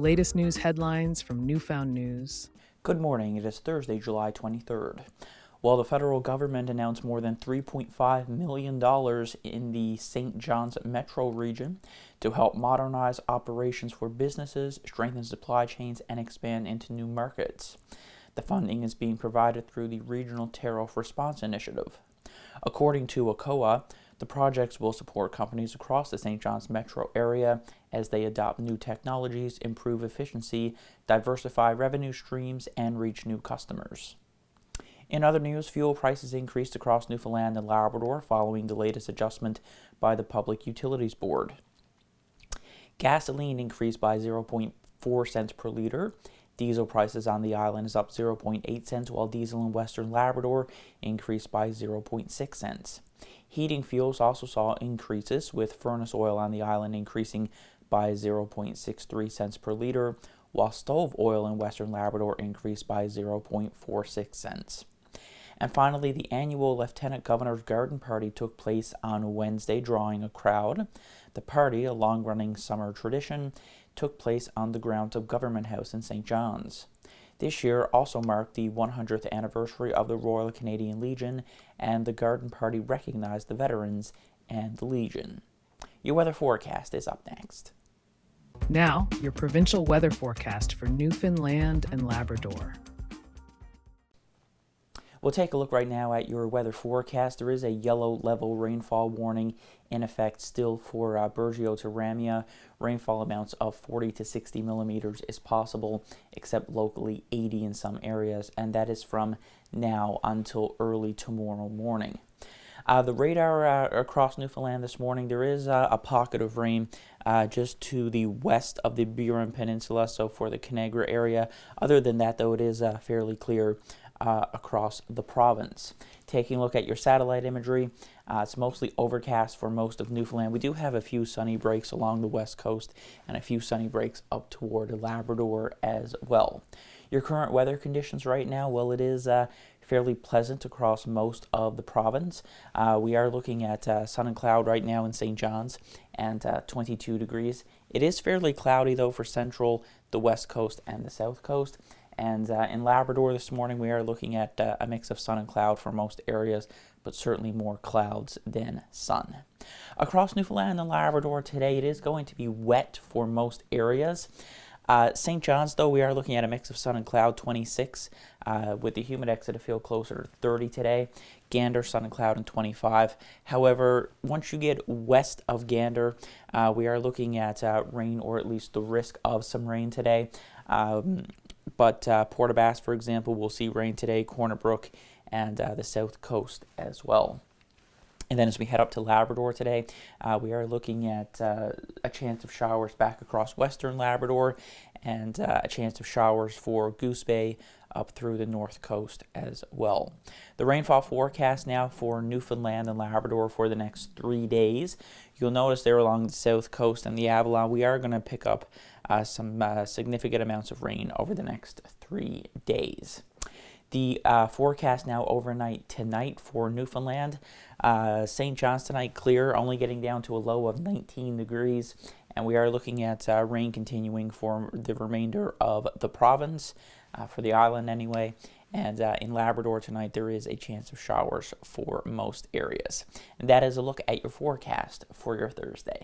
latest news headlines from Newfound News. Good morning. It is Thursday, July 23rd. While the federal government announced more than $3.5 million in the St. John's metro region to help modernize operations for businesses, strengthen supply chains, and expand into new markets. The funding is being provided through the Regional Tariff Response Initiative. According to ACOA, the projects will support companies across the St. John's metro area as they adopt new technologies, improve efficiency, diversify revenue streams, and reach new customers. In other news, fuel prices increased across Newfoundland and Labrador following the latest adjustment by the Public Utilities Board. Gasoline increased by 0.4 cents per liter. Diesel prices on the island is up 0.8 cents, while diesel in Western Labrador increased by 0.6 cents. Heating fuels also saw increases, with furnace oil on the island increasing by 0.63 cents per liter, while stove oil in Western Labrador increased by 0.46 cents. And finally, the annual Lieutenant Governor's Garden Party took place on Wednesday, drawing a crowd. The party, a long-running summer tradition, took place on the grounds of Government House in St. John's. This year also marked the 100th anniversary of the Royal Canadian Legion, and the Garden Party recognized the veterans and the Legion. Your weather forecast is up next. Now, your provincial weather forecast for Newfoundland and Labrador. We'll take a look right now at your weather forecast. There is a yellow level rainfall warning in effect still for Burgeo to Ramea. Rainfall amounts of 40 to 60 millimeters is possible, except locally 80 in some areas, and that is from now until early tomorrow morning. The radar across Newfoundland this morning, there is a pocket of rain just to the west of the Burin Peninsula, so for the Conagra area. Other than that, though, it is fairly clear across the province. Taking a look at your satellite imagery, it's mostly overcast for most of Newfoundland. We do have a few sunny breaks along the west coast and a few sunny breaks up toward Labrador as well. Your current weather conditions right now, well, it is fairly pleasant across most of the province. We are looking at sun and cloud right now in St. John's and 22 degrees. It is fairly cloudy, though, for central, the west coast, and the south coast. And in Labrador this morning, we are looking at a mix of sun and cloud for most areas, but certainly more clouds than sun. Across Newfoundland and Labrador today, it is going to be wet for most areas. St. John's, though, we are looking at a mix of sun and cloud, 26, with the humidex to feel closer to 30 today. Gander, sun and cloud, and 25. However, once you get west of Gander, we are looking at rain, or at least the risk of some rain today. But Port aux Basques, for example, will see rain today, Corner Brook, and the south coast as well. And then as we head up to Labrador today, we are looking at a chance of showers back across western Labrador, and a chance of showers for Goose Bay up through the north coast as well. The rainfall forecast now for Newfoundland and Labrador for the next 3 days. You'll notice there along the south coast and the Avalon, we are going to pick up some significant amounts of rain over the next 3 days. The forecast now overnight tonight for Newfoundland. St. John's tonight clear, only getting down to a low of 19 degrees. And we are looking at rain continuing for the remainder of the province, for the island anyway. And in Labrador tonight, there is a chance of showers for most areas. And that is a look at your forecast for your Thursday.